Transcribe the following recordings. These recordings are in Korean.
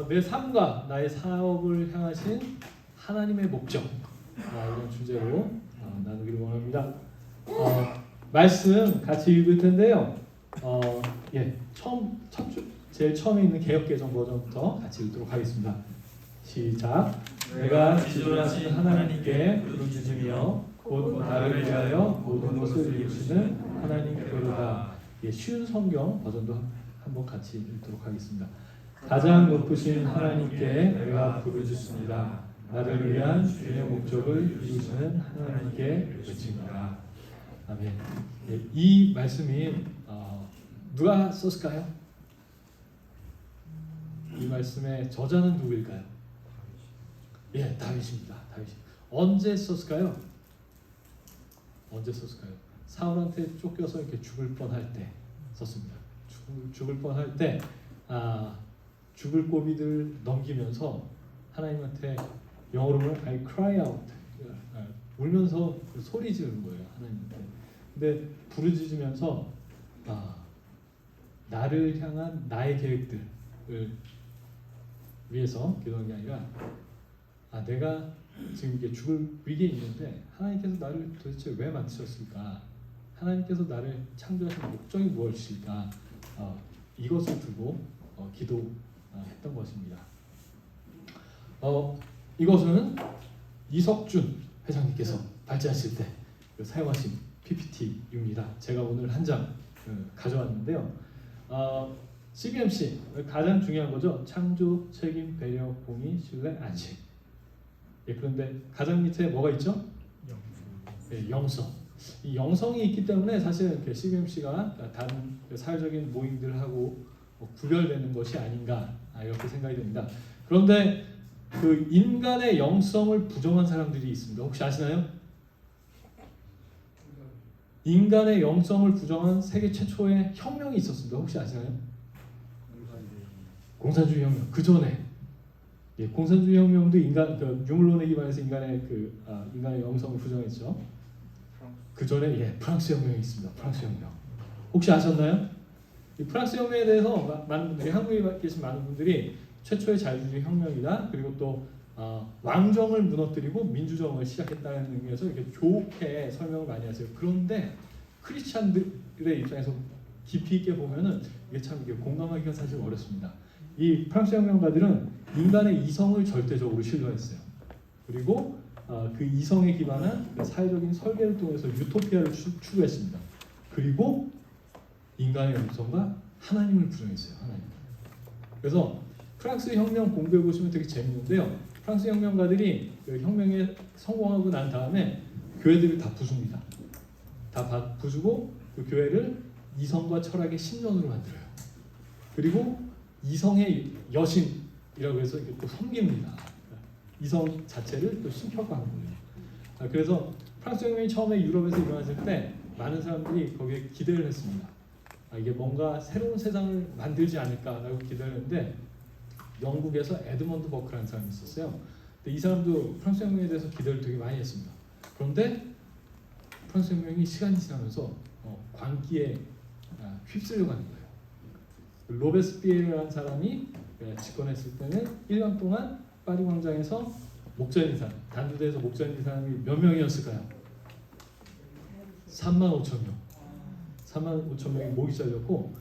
내 삶과 나의 사업을 향하신 하나님의 목적, 이런 주제로 나누기를 원합니다. 말씀 같이 읽을 텐데요. 제일 처음에 있는 개역개정 버전부터 같이 읽도록 하겠습니다. 시작. 내가 지존하신 하나님께 부르짖으며 곧 나를 위하여 모든 것을 이루시는 하나님께로다. 쉬운 성경 버전도 한번 같이 읽도록 하겠습니다. 가장 높으신 하나님께 내가 부르짖습니다. 나를 위한 주의 목적을 이루시는 하나님께 외칩니다. 아멘. 이 말씀이 누가 썼을까요? 이 말씀의 저자는 누구일까요? 다윗입니다. 다윗. 언제 썼을까요? 사울한테 쫓겨서 이렇게 죽을 뻔할 때 썼습니다. 죽을 뻔할 때 죽을 고비들 넘기면서 하나님한테 영어로 보면 I cry out, 울면서 소리 지르는 거예요, 하나님한테. 근데 부르짖으면서 나를 향한 나의 계획들을 위해서 기도한 게 아니라 내가 지금 이게 죽을 위기에 있는데 하나님께서 나를 도대체 왜 만드셨을까? 하나님께서 나를 창조하신 목적이 무엇일까? 이것을 두고 기도했던 것입니다. 이것은 이석준 회장님께서 발제하실 때 사용하신 PPT입니다. 제가 오늘 한 장 가져왔는데요. CBMC 가장 중요한 거죠. 창조, 책임, 배려, 공의, 신뢰, 안식. 그런데 가장 밑에 뭐가 있죠? 영성. 이 영성이 있기 때문에 사실 CBMC가 다른 사회적인 모임들하고 구별되는 것이 아닌가 이렇게 생각이 됩니다. 그런데 그 인간의 영성을 부정한 사람들이 있습니다. 혹시 아시나요? 인간의 영성을 부정한 세계 최초의 혁명이 있었습니다. 혹시 아시나요? 공산주의 혁명. 그 전에 공산주의 혁명도 유물론에 기반해서 인간의 영성을 부정했죠. 그 전에 프랑스 혁명이 있습니다. 프랑스 혁명. 혹시 아셨나요? 이 프랑스 혁명에 대해서 많은 분들이, 한국에 계신 많은 분들이 최초의 자유주의 혁명이다. 그리고 또 왕정을 무너뜨리고 민주정을 시작했다는 의미에서 이렇게 좋게 설명을 많이 하세요. 그런데 크리스찬들의 입장에서 깊이 있게 보면은 이게 참 공감하기가 사실 어렵습니다. 이 프랑스 혁명가들은 인간의 이성을 절대적으로 신뢰했어요. 그리고 그 이성에 기반한 사회적인 설계를 통해서 유토피아를 추구했습니다. 그리고 인간의 영성과 하나님을 부정했어요. 하나님. 그래서 프랑스 혁명 공부해 보시면 되게 재밌는데요. 프랑스 혁명가들이 그 혁명에 성공하고 난 다음에 교회들을 다 부숩니다. 다 부수고 그 교회를 이성과 철학의 신전으로 만들어요. 그리고 이성의 여신이라고 해서 이렇게 또 섬깁니다. 이성 자체를 또 신격화하는 거예요. 그래서 프랑스 혁명이 처음에 유럽에서 일어났을 때 많은 사람들이 거기에 기대를 했습니다. 이게 뭔가 새로운 세상을 만들지 않을까라고 기대를 했는데 영국에서 에드먼드 버크라는 사람이 있었어요. 근데 이 사람도 프랑스 혁명에 대해서 기대를 되게 많이 했습니다. 그런데 프랑스 혁명이 시간이 지나면서 광기에 휩쓸려 가는 거예요. 로베스피에르라는 사람이 집권했을 때는 1년 동안 파리 광장에서 목전인 사람, 단두대에서 목전인 사람이 몇 명이었을까요? 35,000명. 35,000명이 목이 잘렸고,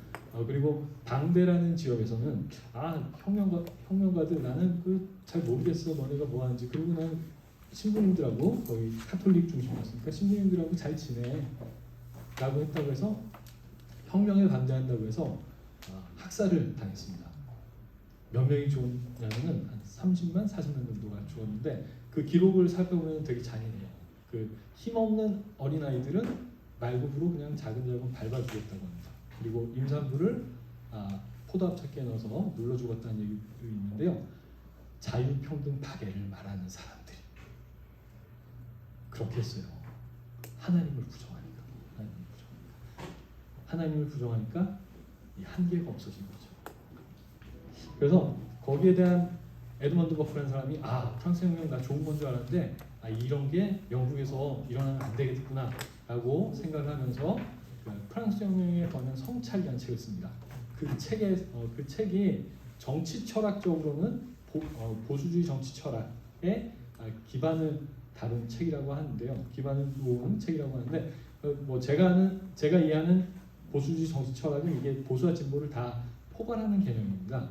그리고 방대라는 지역에서는 혁명가들 나는 잘 모르겠어 너네가 뭐 하는지, 그리고 난 신부님들하고 거의 카톨릭 중심이었으니까 신부님들하고 잘 지내 라고 했다고 해서 혁명에 반대한다고 해서 학살을 당했습니다. 몇 명이 죽었냐면은 한 30만, 40만 정도가 죽었는데 그 기록을 살펴보면 되게 잔인해요. 그 힘없는 어린아이들은 말굽으로 그냥 자근자근 밟아 죽였다고 합니다. 그리고 임산부를 포도합착기에 넣어서 눌러 죽었다는 얘기도 있는데요. 자유평등 파괴를 말하는 사람들이 그렇게 했어요. 하나님을 부정하니까. 하나님을 부정하니까 이 한계가 없어진 거죠. 그래서 거기에 대한 에드먼드 버크라는 사람이 프랑스 혁명 나 좋은 건 줄 알았는데 이런 게 영국에서 일어나면 안 되겠구나 라고 생각을 하면서 프랑스 혁명에 관한 성찰이라는 책을 씁니다. 그 책이 정치 철학적으로는 보수주의 정치 철학의 기반을 다룬 책이라고 하는데요. 기반을 놓은 책이라고 하는데 뭐 제가 이해하는 보수주의 정치 철학은 이게 보수와 진보를 다 포괄하는 개념입니다.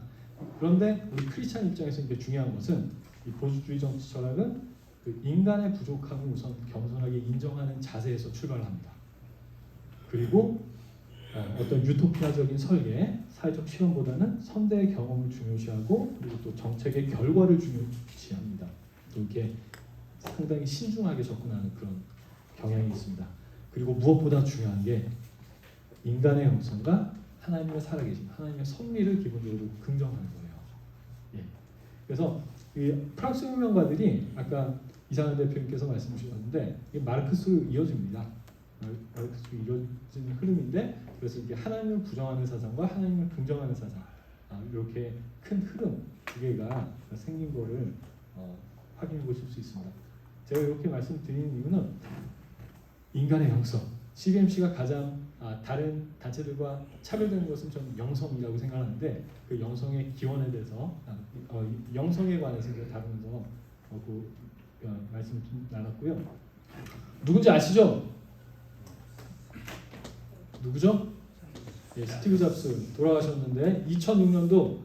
그런데 우리 크리스찬 입장에서 이게 중요한 것은 이 보수주의 정치 철학은 그 인간의 부족함을 우선 겸손하게 인정하는 자세에서 출발합니다. 그리고 어떤 유토피아적인 설계, 사회적 실험보다는 선대의 경험을 중요시하고 그리고 또 정책의 결과를 중요시합니다. 또 이렇게 상당히 신중하게 접근하는 그런 경향이 있습니다. 그리고 무엇보다 중요한 게 인간의 영성과 하나님의 살아계심, 하나님의 섭리를 기본적으로 긍정하는 거예요. 예. 그래서 이 프랑스 혁명가들이 아까 이상한 대표님께서 말씀 주셨는데 이게 마르크스로 이어집니다. 마르크스로 이어지는 흐름인데 그래서 이게 하나님을 부정하는 사상과 하나님을 긍정하는 사상 이렇게 큰 흐름 두 개가 생긴 거를 확인해 보실 수 있습니다. 제가 이렇게 말씀드리는 이유는 인간의 영성, CBMC가 가장 다른 단체들과 차별되는 것은 좀 영성이라고 생각하는데 그 영성의 기원에 대해서 영성에 관해서 다루면서 말씀을 좀 나눴고요. 누군지 아시죠? 누구죠? 예, 스티브 잡스 돌아가셨는데 2006년도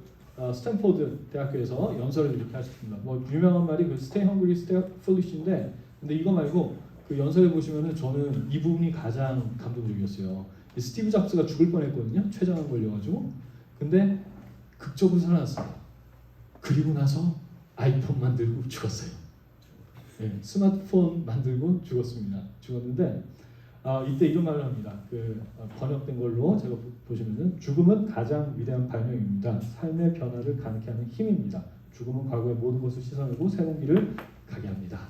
스탠포드 대학교에서 연설을 이렇게 하셨습니다. 뭐 유명한 말이 그 Stay hungry, stay foolish인데 근데 이거 말고 그 연설에 보시면은 저는 이 부분이 가장 감동적이었어요. 스티브 잡스가 죽을 뻔했거든요. 췌장암 걸려가지고. 근데 극적으로 살아났어요. 그리고 나서 아이폰 만들고 죽었어요. 네, 스마트폰 만들고 죽었는데 이때 이런 말을 합니다. 그 번역된 걸로 제가 보시면은 죽음은 가장 위대한 발명입니다. 삶의 변화를 가능케 하는 힘입니다. 죽음은 과거의 모든 것을 씻어내고 새로운 길을 가게 합니다.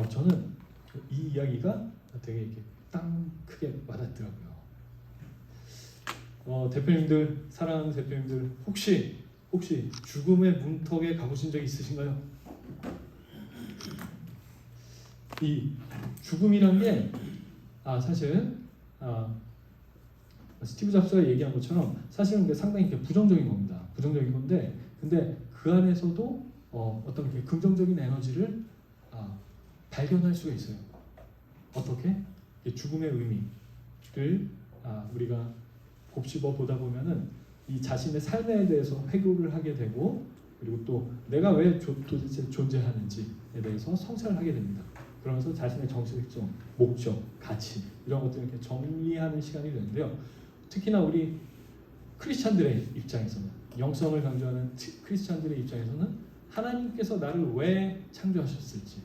저는 이 이야기가 되게 이렇게 땅 크게 와닿더라고요. 대표님들, 사랑하는 대표님들, 혹시 죽음의 문턱에 가보신 적 있으신가요? 이 죽음이란 게 사실 스티브 잡스가 얘기한 것처럼 사실은 상당히 부정적인 겁니다. 부정적인 건데, 근데 그 안에서도 어떤 긍정적인 에너지를 발견할 수가 있어요. 어떻게? 죽음의 의미를 우리가 곱씹어 보다 보면은 이 자신의 삶에 대해서 회고를 하게 되고 그리고 또 내가 왜 도대체 존재하는지에 대해서 성찰을 하게 됩니다. 그러면서 자신의 정체성, 목적, 가치 이런 것들을 이렇게 정리하는 시간이 되는데요. 특히나 우리 크리스찬들의 입장에서는 영성을 강조하는 크리스찬들의 입장에서는 하나님께서 나를 왜 창조하셨을지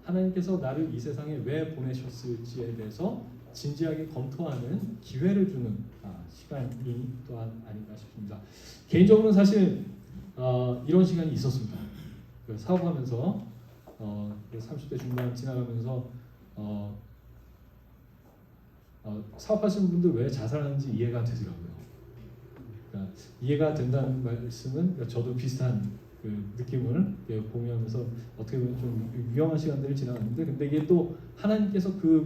하나님께서 나를 이 세상에 왜 보내셨을지에 대해서 진지하게 검토하는 기회를 주는 시간이 또한 아닌가 싶습니다. 개인적으로는 사실 이런 시간이 있었습니다. 사업하면서 30대 중반 지나가면서 사업하시는 분들 왜 자살하는지 이해가 되더라고요. 그러니까 이해가 된다는 말씀은 저도 비슷한 그 느낌을 공유하면서 어떻게 보면 좀 위험한 시간들을 지나갔는데 근데 이게 또 하나님께서 그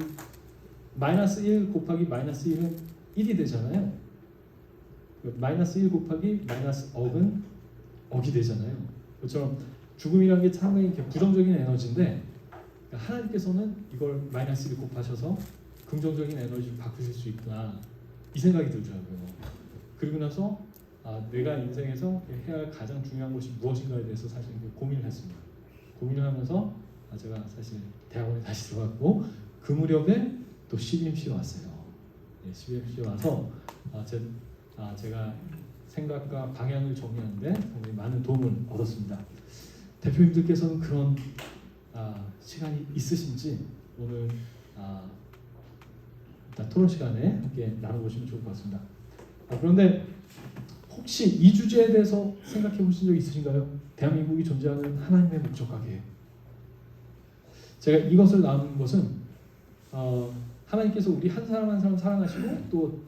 -1 곱하기 -1은 1이 되잖아요. -1 곱하기 -억은 억이 되잖아요. 그처럼 죽음이라는 게 상당히 부정적인 에너지인데 하나님께서는 이걸 -1 곱하셔서 긍정적인 에너지를 바꾸실 수 있구나 이 생각이 들더라고요. 그리고 나서 내가 인생에서 해야 할 가장 중요한 것이 무엇인가에 대해서 사실 고민을 했습니다. 고민을 하면서 제가 사실 대학원에 다시 들어갔고 그 무렵에 또 CBMC에 왔어요. CBMC에 와서 제가 생각과 방향을 정리하는데 굉장히 많은 도움을 얻었습니다. 대표님들께서는 그런 시간이 있으신지 오늘 토론 시간에 함께 나눠보시면 좋을 것 같습니다. 그런데 혹시 이 주제에 대해서 생각해 보신 적 있으신가요? 대한민국이 존재하는 하나님의 목적과계예요. 제가 이것을 나눈 것은 하나님께서 우리 한 사람 한 사람 사랑하시고 또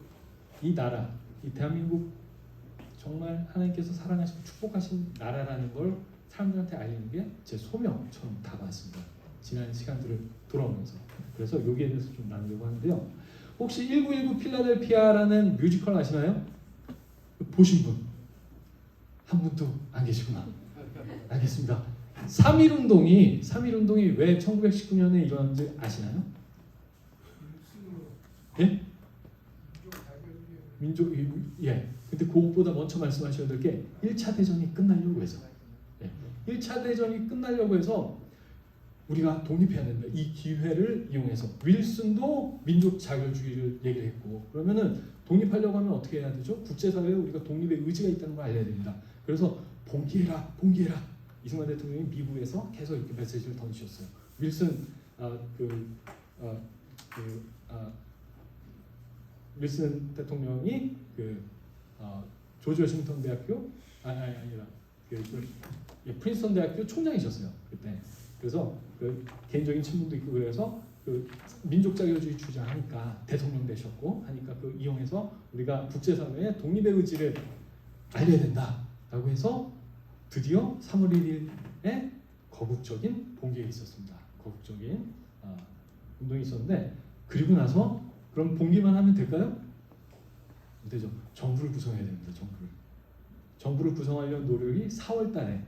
이 나라, 이 대한민국 정말 하나님께서 사랑하시고 축복하신 나라라는 걸 사람들한테 알리는 게 제 소명처럼 다가왔습니다. 지난 시간들을 돌아오면서 그래서 여기에 대해서 좀 나누려고 하는데요. 혹시 1919 필라델피아라는 뮤지컬 아시나요? 보신 분? 한 분도 안 계시구나. 알겠습니다. 3.1운동이 왜 1919년에 일어났는지 아시나요? 예? 예. 근데 그것보다 먼저 말씀하셔야 될 게 1차 대전이 끝나려고 해서. 예. 1차 대전이 끝나려고 해서 우리가 독립해야 된다. 이 기회를 이용해서 윌슨도 민족 자결주의를 얘기를 했고, 그러면은 독립하려고 하면 어떻게 해야 되죠? 국제사회에 우리가 독립의 의지가 있다는 걸 알려야 됩니다. 그래서 봉기해라. 이승만 대통령이 미국에서 계속 이렇게 메시지를 던지셨어요. 윌슨 대통령이 조지 워싱턴 대학교 아니라 프린스턴 대학교 총장이셨어요 그때. 그래서 개인적인 친분도 있고 그래서 민족 자결주의 주장하니까 대통령 되셨고 하니까 이용해서 우리가 국제사회에 독립의 의지를 알려야 된다라고 해서 드디어 3월 1일에 거국적인 봉기가 있었습니다. 거국적인 운동이 있었는데, 그리고 나서 그럼 봉기만 하면 될까요? 안 되죠. 정부를 구성해야 됩니다. 정부를 구성하려는 노력이 4월 달에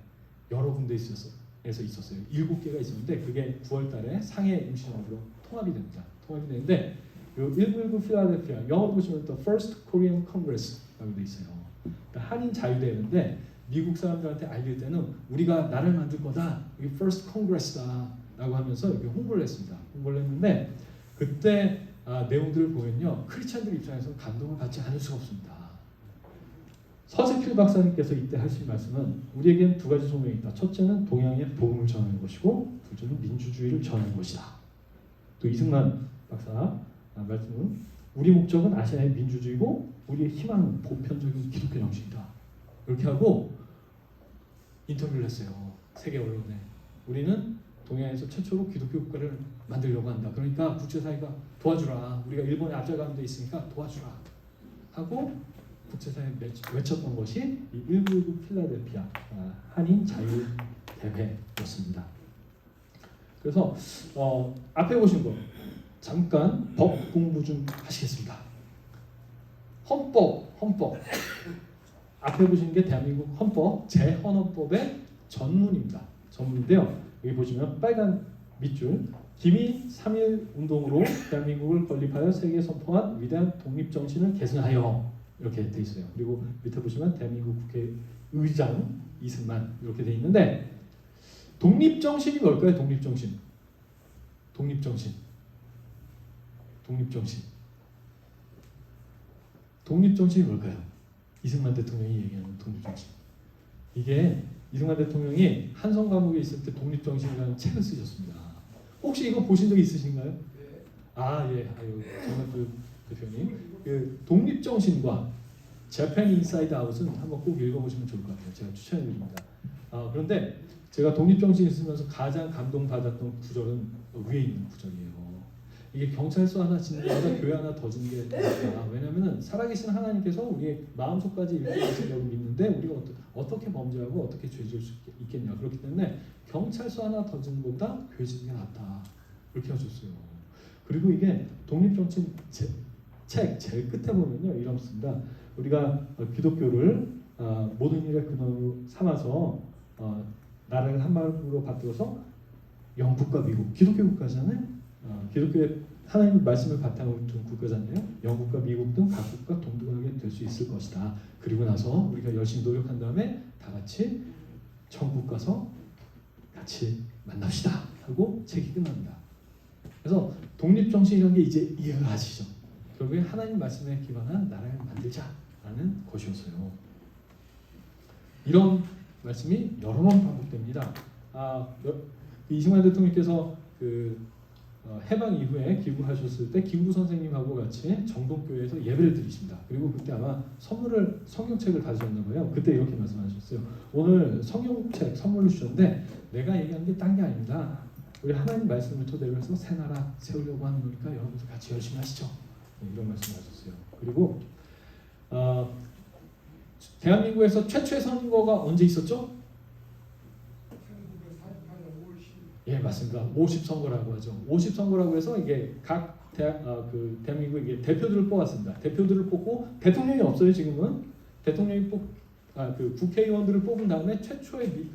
여러 군데에서 있었어요. 7개가 있었는데 그게 9월 달에 상해 임시정부로 통합이 됩니다. 통합이 되는데 1919 필라델피아, 영어로 보시면 또 First Korean Congress라고 돼 있어요. 그러니까 한인 자유대회인데 미국 사람들한테 알릴 때는 우리가 나라를 만들 거다, 이게 First Congress다라고 하면서 이렇게 홍보를 했습니다. 홍보를 했는데 그때 내용들을 보면요, 크리스찬들 입장에서 감동을 받지 않을 수가 없습니다. 서재필 박사님께서 이때 하신 말씀은 우리에겐 두 가지 소명이 있다. 첫째는 동양의 복음을 전하는 것이고, 둘째는 민주주의를 전하는 것이다. 또 이승만 박사 말씀은 우리 목적은 아시아의 민주주의고 우리의 희망은 보편적인 기독교 정신이다. 이렇게 하고 인터뷰를 했어요. 세계 언론에. 우리는 동양에서 최초로 기독교 국가를 만들려고 한다. 그러니까 국제사회가 도와주라. 우리가 일본에 앞서가는 데 있으니까 도와주라. 하고 국제사회에 외쳤던 것이 이 1919 필라델피아 한인 자유대회였습니다. 그래서 앞에 보신 거 잠깐 법 공부 좀 하시겠습니다. 헌법 앞에 보시는 게 대한민국 헌법 제헌헌법의 전문입니다. 전문인데요. 여기 보시면 빨간 밑줄, 김이 3.1 운동으로 대한민국을 건립하여 세계에 선포한 위대한 독립 정신을 계승하여, 이렇게 돼 있어요. 그리고 밑에 보시면 대한민국 국회의장 이승만, 이렇게 돼 있는데 독립 정신이 뭘까요? 독립 정신이 뭘까요? 이승만 대통령이 얘기하는 독립 정신. 이게 이승만 대통령이 한성 감옥에 있을 때 독립 정신이라는 책을 쓰셨습니다. 혹시 이거 보신 적 있으신가요? 네. 예. 정말 대표님. 독립 정신과 재팬 인사이드 아웃은 한번 꼭 읽어보시면 좋을 것 같아요. 제가 추천해드립니다. 그런데 제가 독립 정신을 쓰면서 가장 감동받았던 구절은 위에 있는 구절이에요. 이게 경찰서 하나 짓는 것보다 교회 하나 더 짓는 게 낫다. 왜냐하면 살아계신 하나님께서 우리의 마음속까지 읽으시려고 믿는데 우리가 어떻게 범죄하고 어떻게 죄 지을 수 있겠냐. 그렇기 때문에 경찰서 하나 더 짓는 것보다 교회 짓는 게 낫다. 그렇게 하셨어요. 그리고 이게 독립정신 책 제일 끝에 보면요, 이렇습니다. 우리가 기독교를 모든 일의 근원으로 삼아서 나라를 한 마음으로 받들어서 영국과 미국, 기독교 국가잖아요. 기독교의 하나님의 말씀을 바탕으로 둔 국가잖아요. 영국과 미국 등 각국과 동등하게 될 수 있을 것이다. 그리고 나서 우리가 열심히 노력한 다음에 다 같이 천국 가서 같이 만납시다 하고 책이 끝납니다. 그래서 독립정신이라는 게 이제 이해가 가시죠. 결국에 하나님 말씀에 기반한 나라를 만들자라는 것이었어요. 이런 말씀이 여러 번 반복됩니다. 이승만 대통령께서 해방 이후에 기구하셨을 때 김구 선생님하고 같이 정동교회에서 예배를 드리십니다. 그리고 그때 아마 성경책을 가져왔나 봐요. 그때 이렇게 말씀하셨어요. 오늘 성경책 선물로 주셨는데 내가 얘기하는 게 딴 게 아닙니다. 우리 하나님 말씀을 토대로 해서 새 나라 세우려고 하는 거니까 여러분들 같이 열심히 하시죠. 이런 말씀하셨어요. 그리고 대한민국에서 최초의 선거가 언제 있었죠? 예, 맞습니다. 50선거라고 하죠. 50선거라고 해서 이게 각 대한민국 이게 대표들을 뽑았습니다. 대표들을 뽑고 대통령이 없어요. 지금은 대통령이 그 국회의원들을 뽑은 다음에 최초의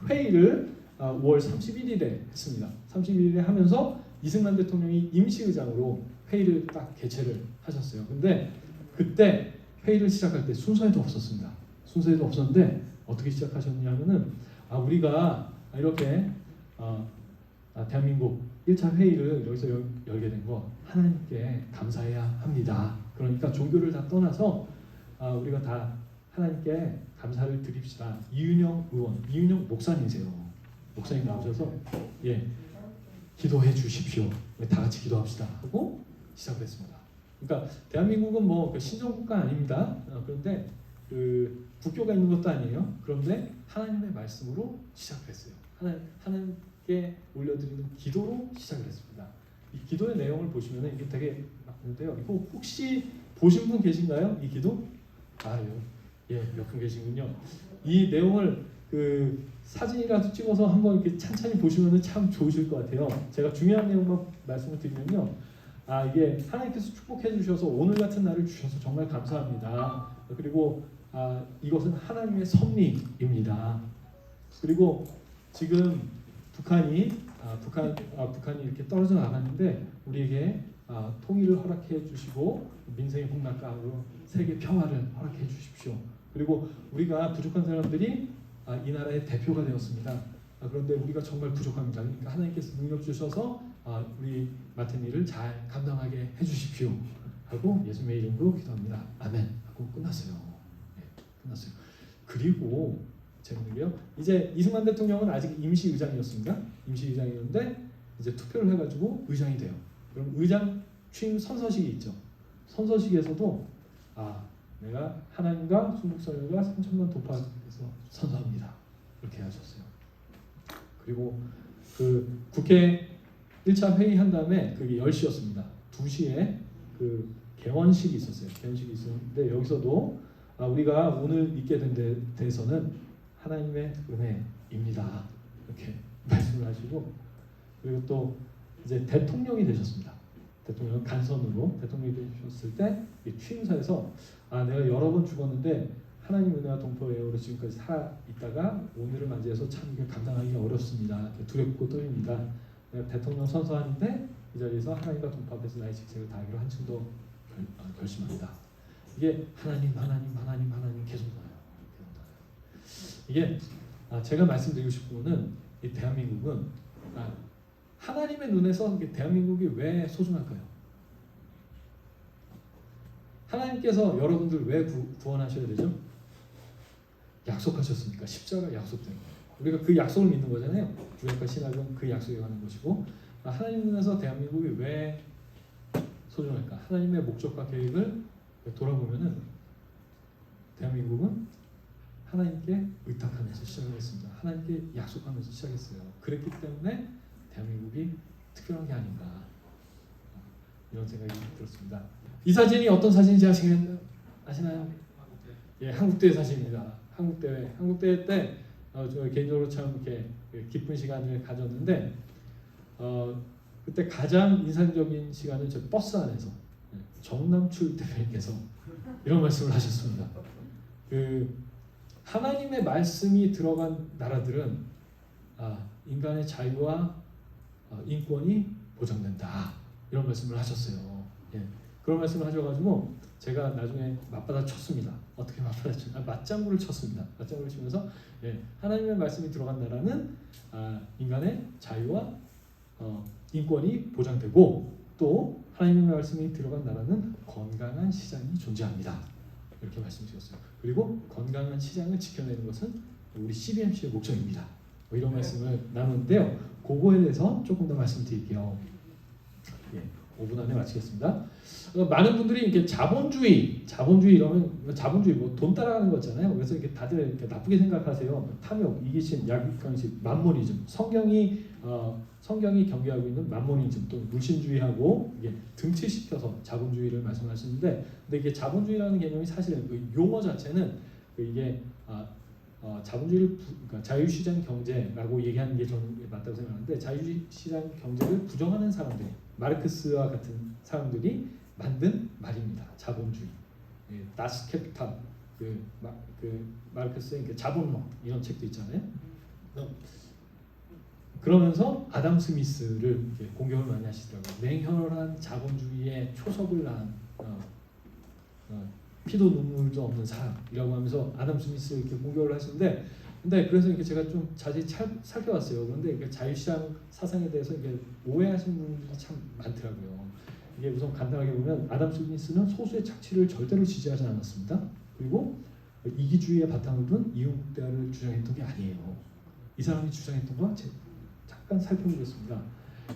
회의를 5월 31일에 했습니다. 31일에 하면서 이승만 대통령이 임시의장으로 회의를 딱 개최를 하셨어요. 근데 그때 회의를 시작할 때 순서에도 없었습니다. 순서에도 없었는데 어떻게 시작하셨냐면은 우리가 이렇게 대한민국 1차 회의를 여기서 열게 된 거 하나님께 감사해야 합니다. 그러니까 종교를 다 떠나서 우리가 다 하나님께 감사를 드립시다. 이윤영 의원, 이윤영 목사님이세요. 목사님 나오셔서 기도해 주십시오. 다 같이 기도합시다 하고 시작을 했습니다. 그러니까 대한민국은 뭐 신정국가 아닙니다. 그런데 그 국교가 있는 것도 아니에요. 그런데 하나님의 말씀으로 시작을 했어요. 하나님께 올려드리는 기도로 시작을 했습니다. 이 기도의 내용을 보시면 이게 되게 많은데요. 이거 혹시 보신 분 계신가요? 이 기도? 몇 분 계시군요. 이 내용을 그 사진이라도 찍어서 한번 이렇게 찬찬히 보시면 참 좋으실 것 같아요. 제가 중요한 내용만 말씀을 드리면요. 이게 하나님께서 축복해 주셔서 오늘 같은 날을 주셔서 정말 감사합니다. 그리고 이것은 하나님의 섭리입니다. 그리고 지금 북한이 이렇게 떨어져 나갔는데 우리에게 통일을 허락해 주시고 민생의 복락가로 세계 평화를 허락해 주십시오. 그리고 우리가 부족한 사람들이 이 나라의 대표가 되었습니다. 그런데 우리가 정말 부족합니다. 그러니까 하나님께서 능력 주셔서 우리 맡은 일을 잘 감당하게 해주십시오 하고 예수님의 이름으로 기도합니다. 아멘 하고 끝났어요. 끝났어요. 그리고 재밌는 게요. 이제 이승만 대통령은 아직 임시의장이었습니다. 임시의장이었는데 이제 투표를 해가지고 의장이 돼요. 그럼 의장 취임 선서식이 있죠. 선서식에서도 내가 하나님과 순국선열과 3천만 도파에서 선서합니다. 이렇게 하셨어요. 그리고 그 국회 1차 회의한 다음에 그게 10시였습니다. 2시에 그 개원식이 있었어요. 개원식이 있었는데 여기서도 우리가 오늘 있게 된 데 대해서는 하나님의 은혜입니다. 이렇게 말씀을 하시고 그리고 또 이제 대통령이 되셨습니다. 대통령 간선으로 대통령이 되셨을 때 취임사에서 내가 여러 번 죽었는데 하나님 은혜와 동포예요로 지금까지 살아 있다가 오늘을 맞이해서 참 이게 감당하기가 어렵습니다. 두렵고 떨립니다. 내가 대통령 선서하는데 이 자리에서 하나님과 동포 앞에서 나의 직책을 다하기로 한층 더 결심합니다. 이게 하나님 계속 나와요. 이게 제가 말씀드리고 싶은 거는 이 대한민국은 하나님의 눈에서 대한민국이 왜 소중할까요? 하나님께서 여러분들 왜 구원하셔야 되죠? 약속하셨으니까 십자가 약속된 거예요. 우리가 그 약속을 믿는 거잖아요. 구약과 신약은 그 약속에 관한 것이고 하나님 눈에서 대한민국이 왜 소중할까? 하나님의 목적과 계획을 돌아보면은 대한민국은 하나님께 의탁하면서 시작을 했습니다. 하나님께 약속하면서 시작했어요. 그랬기 때문에 대한민국이 특별한 게 아닌가 이런 생각이 들었습니다. 이 사진이 어떤 사진인지 아시나요? 한국대회 사진입니다. 한국대회 때 저 개인적으로 참 이렇게 기쁜 시간을 가졌는데 그때 가장 인상적인 시간은 저 버스 안에서 정남출 대표님께서 이런 말씀을 하셨습니다. 하나님의 말씀이 들어간 나라들은 인간의 자유와 인권이 보장된다 이런 말씀을 하셨어요. 그런 말씀을 하셔가지고 제가 나중에 맞받아 쳤습니다. 어떻게 맞받아 쳤냐? 맞장구를 쳤습니다. 맞장구를 치면서 하나님의 말씀이 들어간 나라는 인간의 자유와 인권이 보장되고 또 하나님의 말씀이 들어간 나라는 건강한 시장이 존재합니다. 이렇게 말씀드렸어요. 그리고 건강한 시장을 지켜내는 것은 우리 CBMC의 목적입니다. 이런 말씀을 나누는데요. 그거에 대해서 조금 더 말씀드릴게요. 5분 안에 마치겠습니다. 많은 분들이 이렇게 자본주의 이러면 자본주의 뭐 돈 따라가는 거잖아요. 그래서 이렇게 다들 이렇게 나쁘게 생각하세요. 탐욕, 이기심, 약육강식, 만모니즘, 성경이 경계하고 있는 만모니즘 또 물신주의하고 이게 등치시켜서 자본주의를 말씀하시는데, 근데 이게 자본주의라는 개념이 사실은 그 용어 자체는 이게 자본주의를 그러니까 자유시장 경제라고 얘기하는 게 저는 맞다고 생각하는데, 자유시장 경제를 부정하는 사람들이 마르크스와 같은 사람들이 만든 말입니다. 자본주의, 다스 캐피탈 그 마르크스의 그 자본론 이런 책도 있잖아요. 그러면서 아담 스미스를 공격을 많이 하시더라고요. 냉혈한 자본주의의 초석을 낳은 피도 눈물도 없는 사람이라고 하면서 아담 스미스를 이렇게 공격을 하시는데, 근데 그래서 이렇게 제가 좀 자세히 살펴봤어요. 그런데 이게 자유시장 사상에 대해서 이게 오해하시는 분들이 참 많더라고요. 이게 우선 간단하게 보면 아담 스미스는 소수의 착취를 절대로 지지하지 않았습니다. 그리고 이기주의의 바탕을 둔 이윤국대화를 주장했던 게 아니에요. 이 사람이 주장했던 건 잠깐 살펴보겠습니다.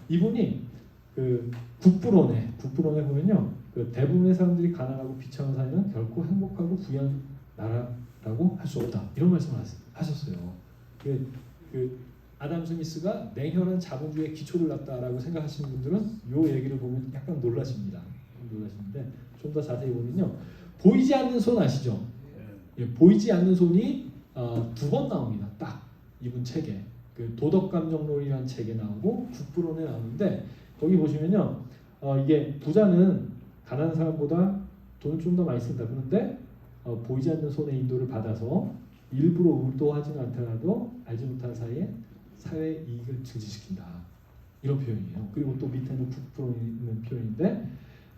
이분이 그 국부론에 보면요, 그 대부분의 사람들이 가난하고 비참한 삶은 결코 행복하고 부유한 나라라고 할 수 없다, 이런 말씀을 하셨어요. 그 아담 스미스가 냉혈한 자본주의의 기초를 놨다라고 생각하시는 분들은 이 얘기를 보면 약간 놀라십니다. 놀라시는데 좀 더 자세히 보면요, 보이지 않는 손 아시죠? 예, 보이지 않는 손이 2번 나옵니다. 딱 이분 책에 그 도덕감정론이라는 책에 나오고 국부론에 나오는데, 거기 보시면요, 이게 부자는 가난한 사람보다 돈을 좀 더 많이 쓴다. 그런데 보이지 않는 손의 인도를 받아서 일부러 의도하지는 않더라도 알지 못한 사이에 사회 이익을 증진시킨다, 이런 표현이에요. 그리고 또 밑에는 국부론에 있는 표현인데,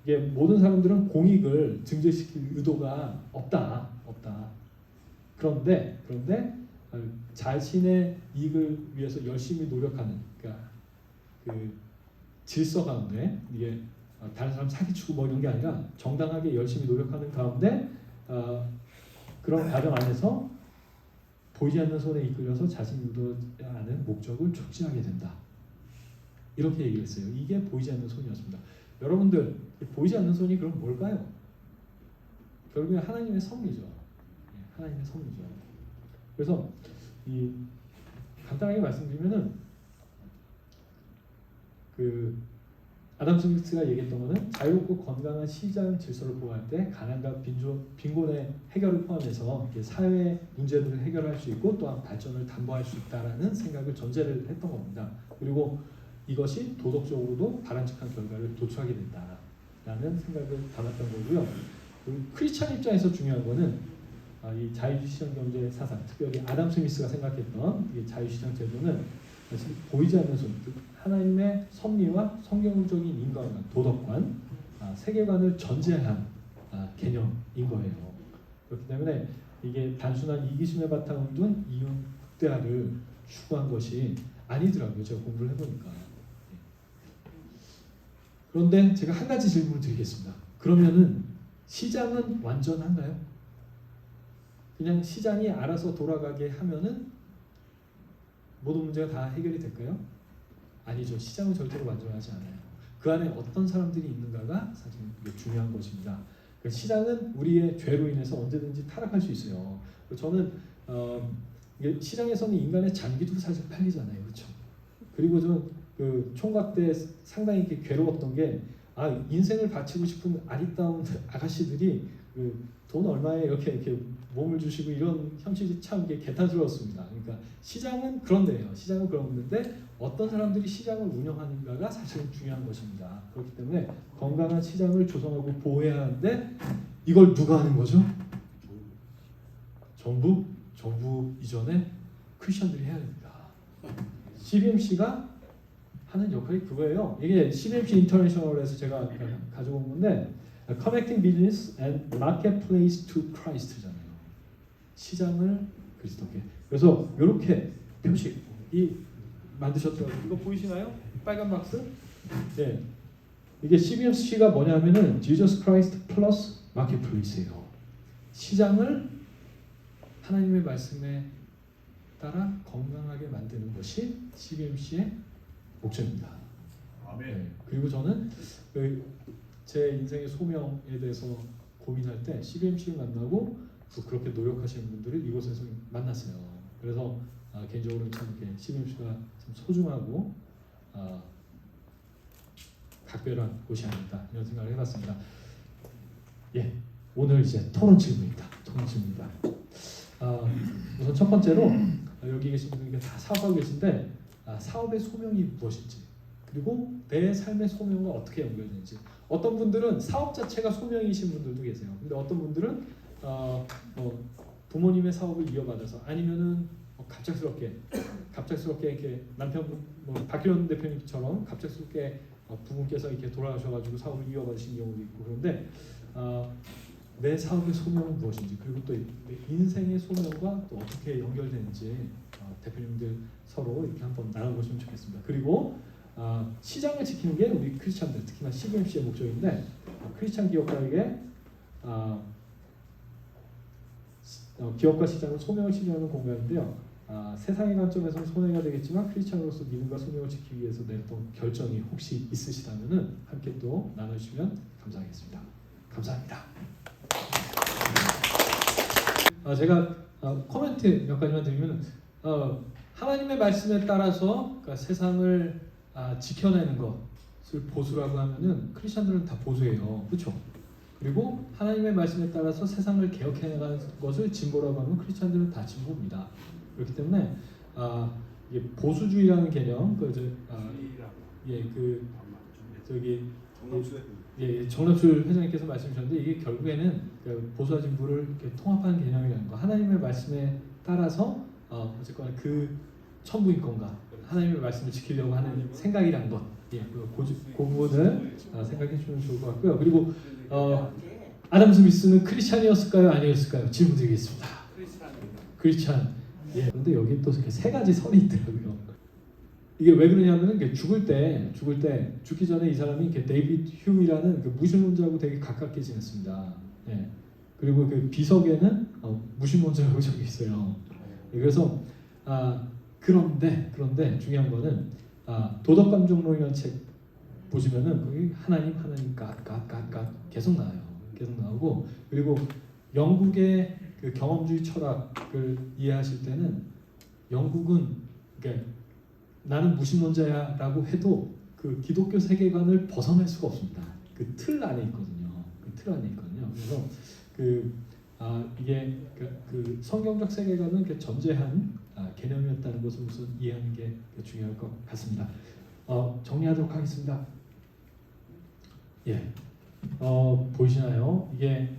이게 모든 사람들은 공익을 증진시킬 의도가 없다. 그런데 자신의 이익을 위해서 열심히 노력하는, 그러니까 그 질서 가운데, 이게 다른 사람 사기치고 뭐 이런 게 아니라 정당하게 열심히 노력하는 가운데 그런 과정 안에서 보이지 않는 손에 이끌려서 자신이 의도하는 목적을 촉진하게 된다, 이렇게 얘기를 했어요. 이게 보이지 않는 손이었습니다. 여러분들, 보이지 않는 손이 그럼 뭘까요? 결국에 하나님의 섭리죠. 하나님의 섭리죠. 그래서 이 간단하게 말씀드리면은, 그 아담 스미스가 얘기했던 것은 자유롭고 건강한 시장 질서를 보호할 때 가난과 빈곤의 해결을 포함해서 사회 문제들을 해결할 수 있고 또한 발전을 담보할 수 있다라는 생각을 전제를 했던 겁니다. 그리고 이것이 도덕적으로도 바람직한 결과를 도출하게 된다라는 생각을 담았던 거고요. 그리고 크리스찬 입장에서 중요한 거는 이 자유시장 경제 사상, 특별히 아담 스미스가 생각했던 이 자유시장 제도는 보이지 않는 손, 하나님의 섭리와 성경적인 인간관, 도덕관, 세계관을 전제한 개념인 거예요. 그렇기 때문에 이게 단순한 이기심의 바탕을 둔 이윤 극대화를 추구한 것이 아니더라고요. 제가 공부를 해보니까. 그런데 제가 한 가지 질문을 드리겠습니다. 그러면은 시장은 완전한가요? 그냥 시장이 알아서 돌아가게 하면은 모든 문제가 다 해결이 될까요? 아니죠. 시장은 절대로 완전하지 않아요. 그 안에 어떤 사람들이 있는가가 사실 중요한 것입니다. 시장은 우리의 죄로 인해서 언제든지 타락할 수 있어요. 저는 시장에서는 인간의 장기도 사실 팔리잖아요, 그렇죠? 그리고 저는 그 총각 때 상당히 이렇게 괴로웠던 게, 인생을 바치고 싶은 아리따운 아가씨들이 돈 얼마에 이렇게 몸을 주시고 이런 현실이 참 개탄스러웠습니다. 그러니까 시장은 그런데요. 시장은 그런데 어떤 사람들이 시장을 운영하는가가 사실 중요한 것입니다. 그렇기 때문에 건강한 시장을 조성하고 보호해야 하는데, 이걸 누가 하는 거죠? 정부 이전에 크리스천들이 해야 됩니다. CBMC가 하는 역할이 그거예요. 이게 CBMC 인터내셔널에서 제가 가지고 온 건데, Connecting Business and Marketplace to Christ잖아요. 시장을 그리스도께. 그래서 이렇게 표식이 만드셨더라고요. 이거 보이시나요? 빨간 박스? 네. 이게 CBMC가 뭐냐면은 Jesus Christ 플러스 마켓플레이스예요. 시장을 하나님의 말씀에 따라 건강하게 만드는 것이 CBMC의 목적입니다. 아멘. 네. 그리고 저는 제 인생의 소명에 대해서 고민할 때 CBMC를 만나고 또 그렇게 노력하시는 분들을 이곳에서 만났어요. 그래서 개인적으로 참 이렇게 CBMC가 참 소중하고 각별한 곳이 아닐까 이런 생각을 해봤습니다. 예, 오늘 이제 토론 질문입니다. 우선 첫 번째로 여기 계신 분들이 다 사업하고 계신데 사업의 소명이 무엇인지, 그리고 내 삶의 소명과 어떻게 연결되는지. 어떤 분들은 사업 자체가 소명이신 분들도 계세요. 근데 어떤 분들은 뭐 부모님의 사업을 이어받아서 아니면은 뭐 갑작스럽게 이렇게 남편분 뭐 박희원 대표님처럼 갑작스럽게 부모께서 이렇게 돌아가셔가지고 사업을 이어받으신 경우도 있고 그런데 내 사업의 소명은 무엇인지 그리고 또 내 인생의 소명과 또 어떻게 연결되는지 대표님들 서로 이렇게 한번 나눠보시면 좋겠습니다. 그리고 시장을 지키는 게 우리 크리스찬들 특히나 CBMC의 목적인데 크리스찬 기업가에게 기업과 시장은 소명을 실현하는 공간인데요. 세상의 관점에서는 손해가 되겠지만 크리스찬으로서 믿음과 소명을 지키기 위해서 내렸던 결정이 혹시 있으시다면은 함께 또 나눠주시면 감사하겠습니다. 감사합니다. 제가 코멘트 몇 가지만 드리면 하나님의 말씀에 따라서 그러니까 세상을 지켜내는 것을 보수라고 하면은 크리스찬들은 다 보수예요, 그렇죠? 그리고 하나님의 말씀에 따라서 세상을 개혁해 나가는 것을 진보라고 하면 크리스찬들은 다 진보입니다. 그렇기 때문에 이게 보수주의라는 개념, 정남출 회장님께서 말씀하셨는데 이게 결국에는 보수와 진보를 이렇게 통합하는 개념이라는 거. 하나님의 말씀에 따라서 어쨌거나 그 천부인권과 하나님의 말씀을 지키려고 하는 생각이란 것, 그 부분을 생각해 주면 좋을 것 같고요. 그리고 아담 스미스는 크리스찬이었을까요, 아니었을까요? 질문 드리겠습니다. 크리스찬. 그런데 여기 또 세 가지 설이 있더라고요. 이게 왜 그러냐면은 죽기 전에 이 사람이 데이비드 휴미라는 그 무신론자하고 되게 가깝게 지냈습니다. 그리고 그 비석에는 무신론자라고 적혀 있어요. 그래서 그런데 중요한 거는 도덕감정론이라는 책 보시면은 거기 하나님 계속 나오고 그리고 영국의 그 경험주의 철학을 이해하실 때는 영국은 그러니까 나는 무신론자야라고 해도 그 기독교 세계관을 벗어날 수가 없습니다. 그 틀 안에 있거든요. 그래서 이게 그 성경적 세계관은 전제한 개념이었다는 것을 우선 이해하는 게 중요할 것 같습니다. 정리하도록 하겠습니다. 보이시나요? 이게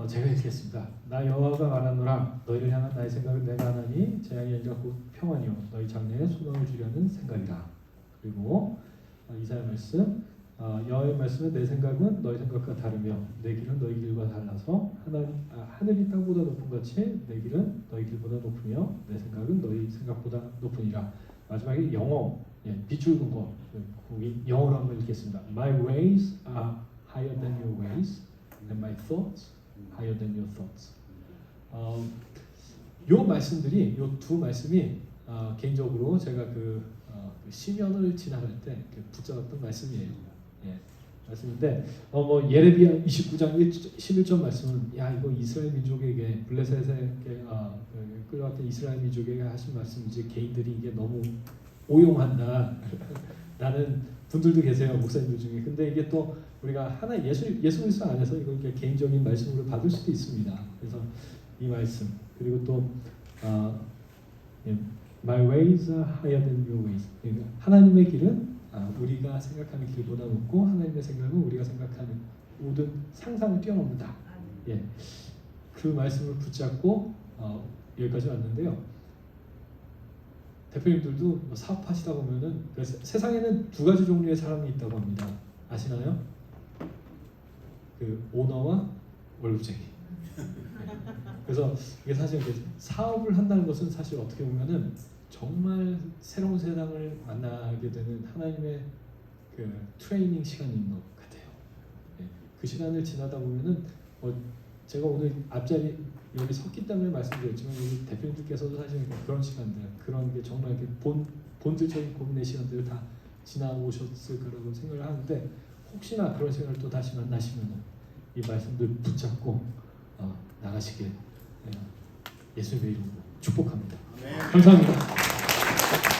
제가 읽겠습니다. 나 여호와가 말하노라 너희를 향한 나의 생각은 내가 하나니 재앙이 아니라 곧 평안이요 너희 장래에 소망을 주려는 생각이라. 그리고 이사야 말씀 여호와의 말씀은 내 생각은 너희 생각과 다르며 내 길은 너희 길과 달라서 하늘이 땅보다 높은 같이 내 길은 너희 길보다 높으며 내 생각은 너희 생각보다 높으니라. 마지막에 영어 빗줄 긋은 거 거기 영어로 한번 읽겠습니다. My ways are higher than your ways and my thoughts higher than your thoughts. 요 말씀들이 요 두 말씀이 개인적으로 제가 그 시면을 지나갈 때 붙잡았던 말씀이에요. 말씀인데 뭐 예레미야 29장 11절 말씀은 이거 이스라엘 민족에게 블레셋에 끌어왔던 이스라엘 민족에게 하신 말씀이지 개인들이 이게 너무 오용한다 라는 분들도 계세요, 목사님들 중에. 근데 이게 또 우리가 하나 예수 그리스도 안에서 이걸 개인적인 말씀으로 받을 수도 있습니다. 그래서 이 말씀 그리고 또 My ways are higher than your ways. 그러니까 하나님의 길은 우리가 생각하는 길보다 높고 하나님의 생각은 우리가 생각하는 모든 상상을 뛰어넘는다. 그 말씀을 붙잡고 여기까지 왔는데요. 대표님들도 뭐 사업하시다 보면은 세상에는 두 가지 종류의 사람이 있다고 합니다. 아시나요? 그 오너와 월급쟁이. 그래서 이게 사실 사업을 한다는 것은 사실 어떻게 보면은 정말 새로운 세상을 만나게 되는 하나님의 그 트레이닝 시간인 것 같아요. 그 시간을 지나다 보면은 제가 오늘 앞자리 여기 섰기 때문에 말씀드렸지만 우리 대표님들께서도 사실 그런 시간들, 그런 게 정말 이렇게 본질적인 고민의 시간들을 다 지나오셨을 거라고 생각을 하는데 혹시나 그런 시간을 또 다시 만나시면 이 말씀들 붙잡고 나가시길 예수님의 이름으로 축복합니다. 감사합니다.